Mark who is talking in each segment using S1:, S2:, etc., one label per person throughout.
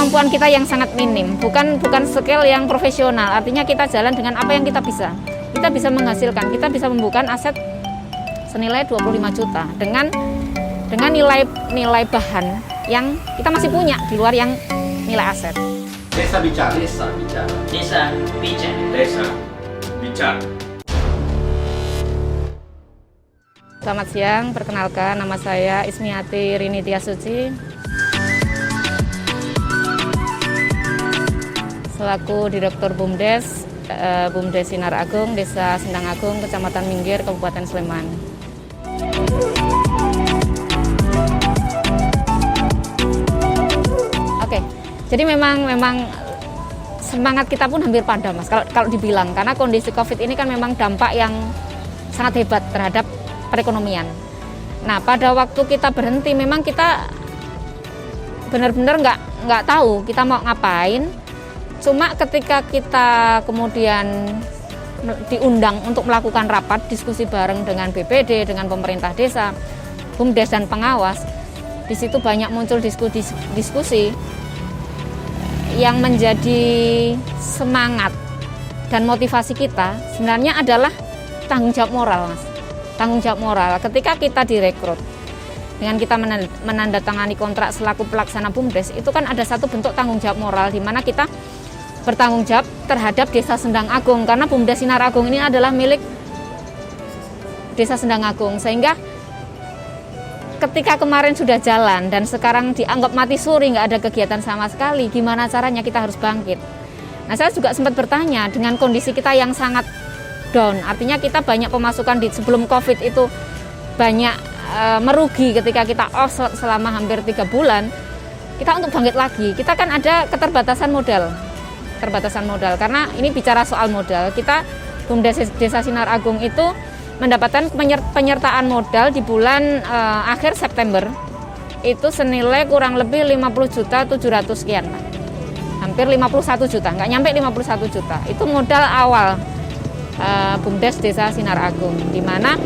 S1: kemampuan kita yang sangat minim, bukan skill yang profesional. Artinya kita jalan dengan apa yang kita bisa. Kita bisa menghasilkan, kita bisa membuka aset senilai 25 juta dengan nilai bahan yang kita masih punya di luar yang nilai aset.
S2: Desa bicara.
S3: Desa bicara. Desa bicara.
S2: Desa bicara.
S1: Selamat siang, perkenalkan nama saya Ismiati Rini Tiasuci. Selaku Direktur BUMDes Sinar Agung, Desa Sendang Agung, Kecamatan Minggir, Kabupaten Sleman. Oke, jadi memang semangat kita pun hampir padam, Mas, kalau dibilang, karena kondisi COVID ini kan memang dampak yang sangat hebat terhadap perekonomian. Nah, pada waktu kita berhenti, memang kita benar-benar nggak tahu kita mau ngapain. Cuma ketika kita kemudian diundang untuk melakukan rapat diskusi bareng dengan BPD, dengan pemerintah desa, BUMDes dan pengawas, di situ banyak muncul diskusi yang menjadi semangat dan motivasi kita sebenarnya adalah tanggung jawab moral, Mas. Tanggung jawab moral ketika kita direkrut dengan kita menandatangani kontrak selaku pelaksana BUMDes, itu kan ada satu bentuk tanggung jawab moral di mana kita bertanggung jawab terhadap Desa Sendang Agung, karena BUMDes Sinar Agung ini adalah milik Desa Sendang Agung, sehingga ketika kemarin sudah jalan dan sekarang dianggap mati suri, nggak ada kegiatan sama sekali, gimana caranya kita harus bangkit. Nah, saya juga sempat bertanya dengan kondisi kita yang sangat down, artinya kita banyak pemasukan sebelum COVID itu banyak merugi ketika kita off selama hampir 3 bulan, kita untuk bangkit lagi, kita kan ada keterbatasan modal, karena ini bicara soal modal, kita BUMDes Desa Sinar Agung itu mendapatkan penyertaan modal di bulan akhir September itu senilai kurang lebih 50.700.000 sekian, hampir 51 juta, nggak nyampe 51 juta, itu modal awal BUMDes Desa Sinar Agung, di mana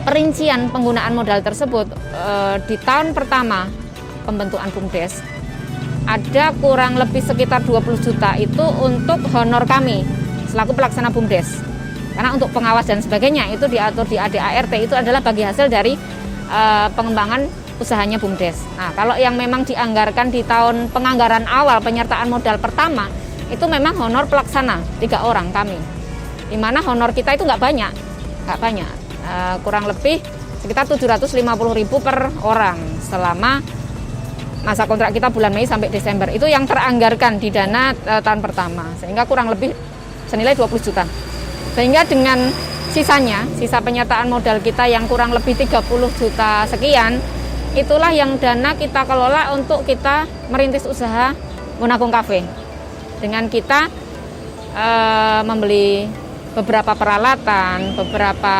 S1: perincian penggunaan modal tersebut di tahun pertama pembentukan BUMDes ada kurang lebih sekitar 20 juta itu untuk honor kami selaku pelaksana BUMDes. Karena untuk pengawas dan sebagainya itu diatur di ADART, itu adalah bagi hasil dari pengembangan usahanya BUMDes. Nah, kalau yang memang dianggarkan di tahun penganggaran awal penyertaan modal pertama, itu memang honor pelaksana 3 orang kami. Di mana honor kita itu nggak banyak. Kurang lebih sekitar 750.000 per orang selama masa kontrak kita bulan Mei sampai Desember, itu yang teranggarkan di dana tahun pertama, sehingga kurang lebih senilai 20 juta. Sehingga dengan sisa penyertaan modal kita yang kurang lebih 30 juta sekian, itulah yang dana kita kelola untuk kita merintis usaha Monagung Cafe. Dengan kita membeli beberapa peralatan, beberapa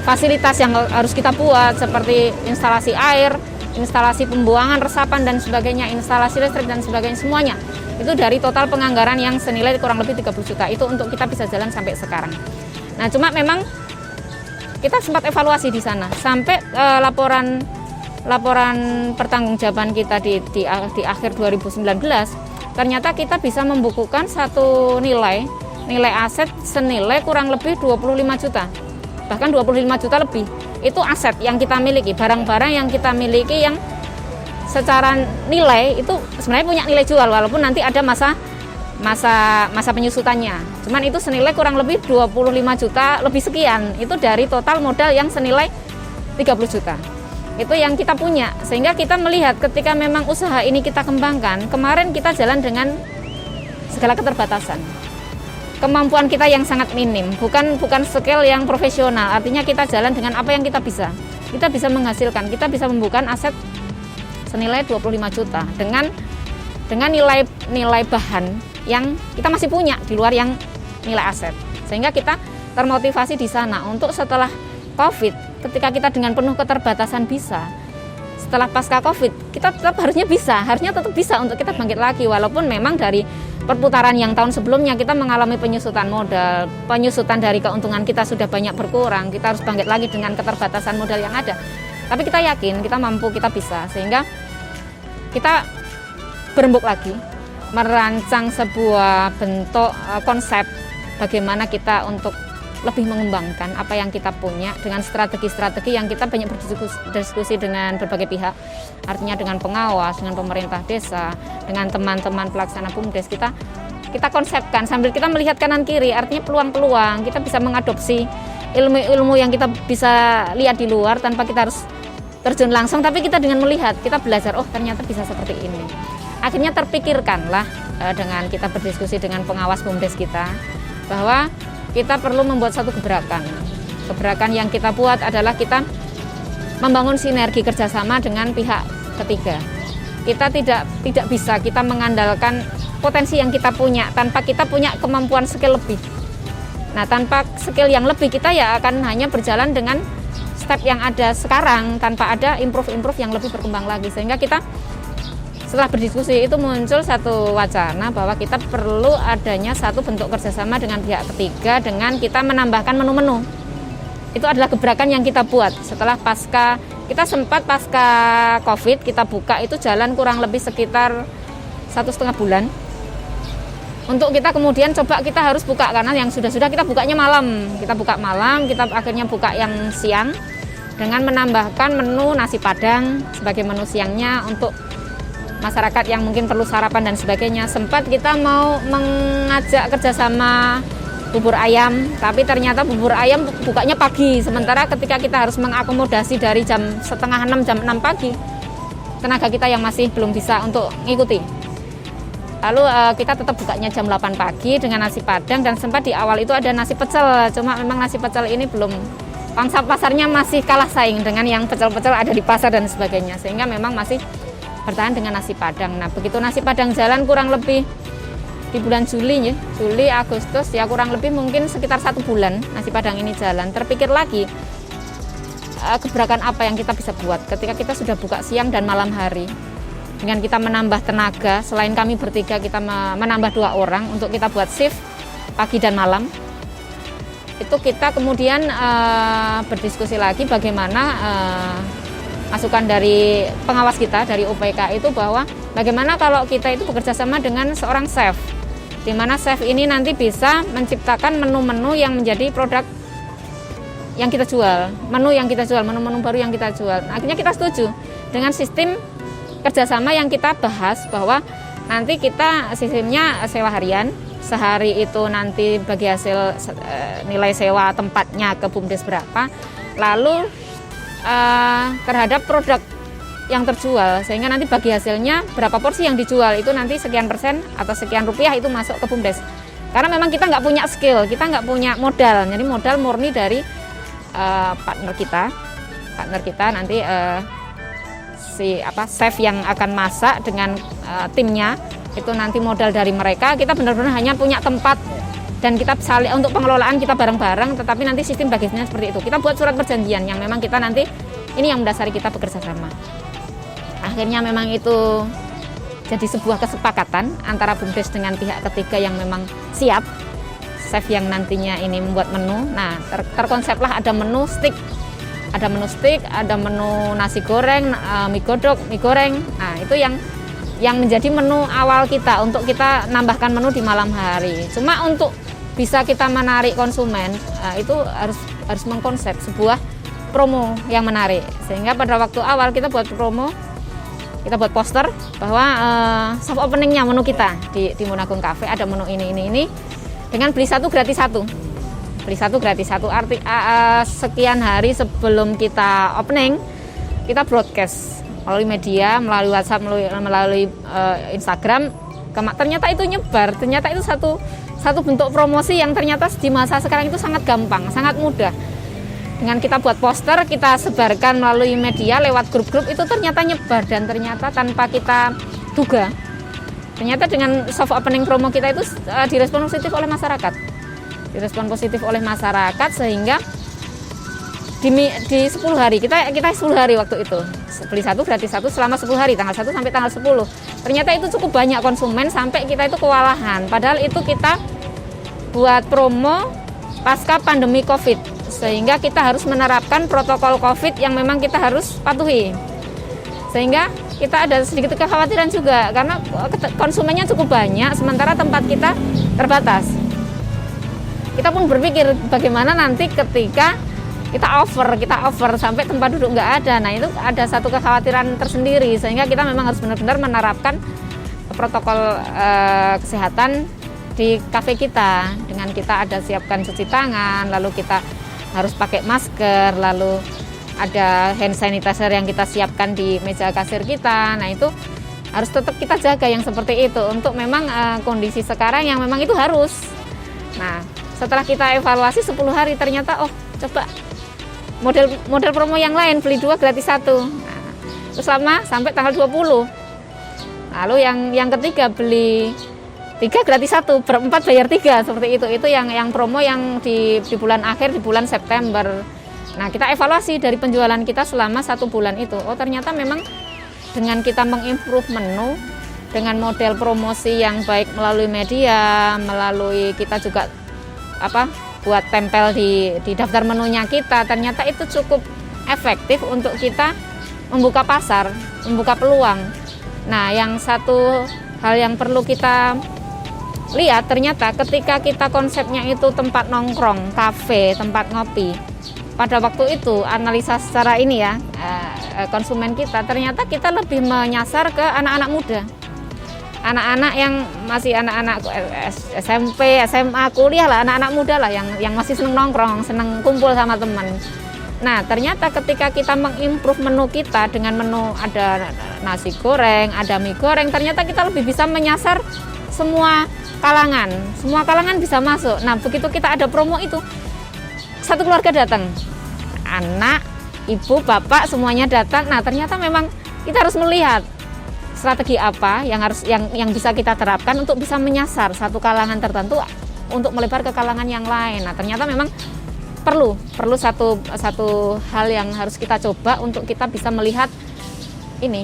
S1: fasilitas yang harus kita buat seperti instalasi air, instalasi pembuangan, resapan dan sebagainya, instalasi listrik dan sebagainya, semuanya itu dari total penganggaran yang senilai kurang lebih 30 juta itu untuk kita bisa jalan sampai sekarang. Nah, cuma memang kita sempat evaluasi di sana sampai laporan pertanggungjawaban kita di akhir 2019, ternyata kita bisa membukukan satu nilai aset senilai kurang lebih 25 juta, bahkan 25 juta lebih. Itu aset yang kita miliki, barang-barang yang kita miliki yang secara nilai itu sebenarnya punya nilai jual, walaupun nanti ada masa penyusutannya. Cuman itu senilai kurang lebih 25 juta lebih sekian, itu dari total modal yang senilai 30 juta. Itu yang kita punya, sehingga kita melihat ketika memang usaha ini kita kembangkan, kemarin kita jalan dengan segala keterbatasan. Kemampuan kita yang sangat minim, bukan skill yang profesional, artinya kita jalan dengan apa yang kita bisa. Kita bisa menghasilkan, kita bisa membuka aset senilai 25 juta dengan nilai bahan yang kita masih punya di luar yang nilai aset. Sehingga kita termotivasi di sana untuk setelah COVID, ketika kita dengan penuh keterbatasan bisa, setelah pasca COVID, kita harusnya tetap bisa untuk kita bangkit lagi, walaupun memang dari perputaran yang tahun sebelumnya kita mengalami penyusutan modal, penyusutan dari keuntungan kita sudah banyak berkurang, kita harus bangkit lagi dengan keterbatasan modal yang ada. Tapi kita yakin, kita mampu, kita bisa, sehingga kita berembuk lagi, merancang sebuah bentuk konsep bagaimana kita untuk lebih mengembangkan apa yang kita punya dengan strategi-strategi yang kita banyak berdiskusi dengan berbagai pihak, artinya dengan pengawas, dengan pemerintah desa, dengan teman-teman pelaksana BUMDes, kita konsepkan sambil kita melihat kanan kiri, artinya peluang-peluang kita bisa mengadopsi ilmu-ilmu yang kita bisa lihat di luar tanpa kita harus terjun langsung, tapi kita dengan melihat, kita belajar, oh ternyata bisa seperti ini. Akhirnya terpikirkanlah dengan kita berdiskusi dengan pengawas BUMDes kita bahwa kita perlu membuat satu gebrakan. Gebrakan yang kita buat adalah kita membangun sinergi kerjasama dengan pihak ketiga. Kita tidak bisa kita mengandalkan potensi yang kita punya tanpa kita punya kemampuan skill lebih. Nah, tanpa skill yang lebih kita ya akan hanya berjalan dengan step yang ada sekarang tanpa ada improve yang lebih berkembang lagi. Sehingga kita setelah berdiskusi itu muncul satu wacana bahwa kita perlu adanya satu bentuk kerjasama dengan pihak ketiga dengan kita menambahkan menu-menu. Itu adalah gebrakan yang kita buat setelah pasca COVID kita buka itu jalan kurang lebih sekitar 1,5 bulan. Untuk kita kemudian coba kita harus buka karena yang sudah kita bukanya malam. Kita buka malam, kita akhirnya buka yang siang dengan menambahkan menu nasi padang sebagai menu siangnya untuk masyarakat yang mungkin perlu sarapan dan sebagainya. Sempat kita mau mengajak kerjasama bubur ayam, tapi ternyata bubur ayam bukanya pagi, sementara ketika kita harus mengakomodasi dari jam 5:30, jam 6 pagi, tenaga kita yang masih belum bisa untuk ngikuti. Lalu kita tetap bukanya jam 8 pagi dengan nasi padang, dan sempat di awal itu ada nasi pecel, cuma memang nasi pecel ini belum, pangsa pasarnya masih kalah saing dengan yang pecel-pecel ada di pasar dan sebagainya, sehingga memang masih bertahan dengan nasi padang. Nah, begitu nasi padang jalan kurang lebih di bulan Juli, Agustus, ya kurang lebih mungkin sekitar 1 bulan nasi padang ini jalan. Terpikir lagi gebrakan apa yang kita bisa buat ketika kita sudah buka siang dan malam hari. Dengan kita menambah tenaga, selain kami bertiga kita menambah 2 orang untuk kita buat shift pagi dan malam. Itu kita kemudian berdiskusi lagi bagaimana masukan dari pengawas kita, dari UPK itu bahwa bagaimana kalau kita itu bekerja sama dengan seorang chef, di mana chef ini nanti bisa menciptakan menu-menu yang menjadi produk yang kita jual, menu-menu baru yang kita jual. Akhirnya kita setuju dengan sistem kerjasama yang kita bahas bahwa nanti kita sistemnya sewa harian, sehari itu nanti bagi hasil nilai sewa tempatnya ke BUMDes berapa, lalu terhadap produk yang terjual, sehingga nanti bagi hasilnya berapa porsi yang dijual itu nanti sekian persen atau sekian rupiah itu masuk ke BUMDes. Karena memang kita nggak punya skill, kita nggak punya modal, jadi modal murni dari partner kita nanti chef yang akan masak dengan timnya itu nanti modal dari mereka. Kita benar-benar hanya punya tempat dan kita saling untuk pengelolaan kita bareng-bareng, tetapi nanti sistem bagisnya seperti itu. Kita buat surat perjanjian yang memang kita nanti ini yang mendasari kita bekerja sama. Akhirnya memang itu jadi sebuah kesepakatan antara BUMDes dengan pihak ketiga yang memang siap. Chef yang nantinya ini membuat menu. Nah, terkonseplah ada menu steak, ada menu nasi goreng, mie godok, mie goreng. Nah, itu yang menjadi menu awal kita untuk kita nambahkan menu di malam hari. Cuma untuk bisa kita menarik konsumen, itu harus mengkonsep sebuah promo yang menarik. Sehingga pada waktu awal kita buat promo, kita buat poster bahwa soft openingnya menu kita di Monagung Cafe ada menu ini dengan beli 1 gratis 1. Beli 1 gratis 1 arti sekian hari sebelum kita opening kita broadcast melalui media, melalui WhatsApp, melalui Instagram. Ternyata itu nyebar, ternyata itu satu bentuk promosi yang ternyata di masa sekarang itu sangat gampang, sangat mudah. Dengan kita buat poster, kita sebarkan melalui media lewat grup-grup, itu ternyata nyebar dan ternyata tanpa kita duga. Ternyata dengan soft opening promo kita itu direspon positif oleh masyarakat. Sehingga di 10 hari, kita 10 hari waktu itu. Beli 1 gratis 1 selama 10 hari, tanggal 1 sampai tanggal 10. Ternyata itu cukup banyak konsumen sampai kita itu kewalahan. Padahal itu kita buat promo pasca pandemi COVID, sehingga kita harus menerapkan protokol COVID yang memang kita harus patuhi. Sehingga kita ada sedikit kekhawatiran juga karena konsumennya cukup banyak sementara tempat kita terbatas. Kita pun berpikir bagaimana nanti ketika kita over sampai tempat duduk nggak ada. Nah itu ada satu kekhawatiran tersendiri sehingga kita memang harus benar-benar menerapkan protokol kesehatan di kafe kita dengan kita ada siapkan cuci tangan, lalu kita harus pakai masker, lalu ada hand sanitizer yang kita siapkan di meja kasir kita. Nah itu harus tetap kita jaga yang seperti itu untuk memang kondisi sekarang yang memang itu harus. Nah setelah kita evaluasi 10 hari ternyata coba model promo yang lain beli 2 gratis 1. Nah, terus sampai tanggal 20. Lalu yang ketiga beli 3 gratis 1, berempat bayar 3 seperti itu. Itu yang promo yang di bulan akhir di bulan September. Nah kita evaluasi dari penjualan kita selama 1 bulan itu. Ternyata memang dengan kita mengimprove menu dengan model promosi yang baik melalui media, melalui kita juga buat tempel di daftar menunya kita, ternyata itu cukup efektif untuk kita membuka pasar, membuka peluang. Nah yang satu hal yang perlu kita lihat ternyata ketika kita konsepnya itu tempat nongkrong, kafe, tempat ngopi. Pada waktu itu analisa secara ini ya konsumen kita ternyata kita lebih menyasar ke anak-anak muda. Anak-anak yang masih anak-anak SMP, SMA, kuliah lah, anak-anak muda lah yang masih seneng nongkrong, seneng kumpul sama teman. Nah ternyata ketika kita mengimprove menu kita dengan menu ada nasi goreng, ada mie goreng, ternyata kita lebih bisa menyasar semua kalangan bisa masuk. Nah begitu kita ada promo itu, satu keluarga datang, anak, ibu, bapak semuanya datang. Nah ternyata memang kita harus melihat strategi apa yang bisa kita terapkan untuk bisa menyasar satu kalangan tertentu untuk melebar ke kalangan yang lain. Nah ternyata memang perlu satu hal yang harus kita coba untuk kita bisa melihat ini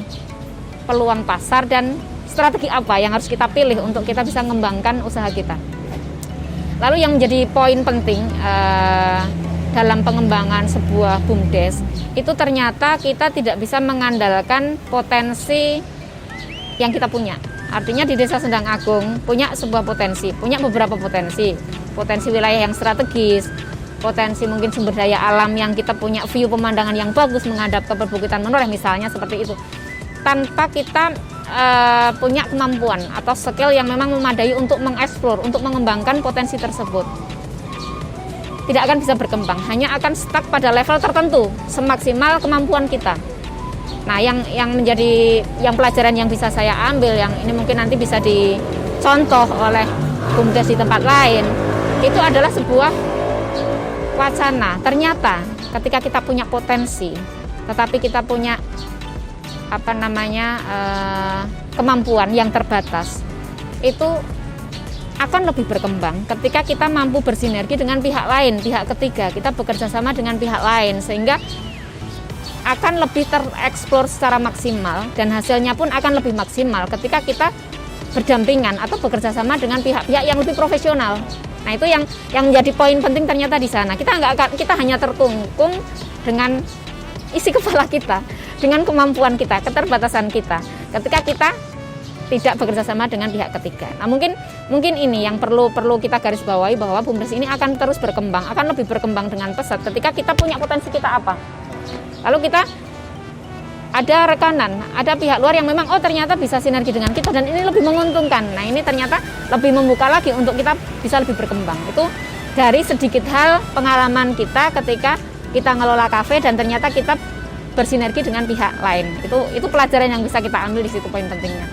S1: peluang pasar dan strategi apa yang harus kita pilih untuk kita bisa mengembangkan usaha kita. Lalu yang menjadi poin penting dalam pengembangan sebuah BUMDes itu ternyata kita tidak bisa mengandalkan potensi yang kita punya. Artinya di Desa Sendang Agung punya sebuah potensi, punya beberapa potensi wilayah yang strategis, potensi mungkin sumber daya alam yang kita punya view pemandangan yang bagus menghadap ke perbukitan Menoreh misalnya seperti itu. Tanpa kita punya kemampuan atau skill yang memang memadai untuk mengeksplor, untuk mengembangkan potensi tersebut, tidak akan bisa berkembang, hanya akan stuck pada level tertentu semaksimal kemampuan kita. Nah yang menjadi pelajaran yang bisa saya ambil, yang ini mungkin nanti bisa dicontoh oleh BUMDes di tempat lain, itu adalah sebuah wacana. Ternyata ketika kita punya potensi tetapi kita punya kemampuan yang terbatas, itu akan lebih berkembang ketika kita mampu bersinergi dengan pihak lain, pihak ketiga, kita bekerja sama dengan pihak lain sehingga akan lebih tereksplor secara maksimal dan hasilnya pun akan lebih maksimal ketika kita berdampingan atau bekerja sama dengan pihak-pihak yang lebih profesional. Nah itu yang menjadi poin penting ternyata di sana. Kita hanya terkungkung dengan isi kepala kita, dengan kemampuan kita, keterbatasan kita. Ketika kita tidak bekerja sama dengan pihak ketiga. Nah mungkin ini yang perlu kita garis bawahi bahwa BUMDes ini akan terus berkembang, akan lebih berkembang dengan pesat ketika kita punya potensi kita apa. Lalu kita ada rekanan, ada pihak luar yang memang ternyata bisa sinergi dengan kita dan ini lebih menguntungkan. Nah ini ternyata lebih membuka lagi untuk kita bisa lebih berkembang. Itu dari sedikit hal pengalaman kita ketika kita ngelola kafe dan ternyata kita bersinergi dengan pihak lain. Itu pelajaran yang bisa kita ambil di situ poin pentingnya.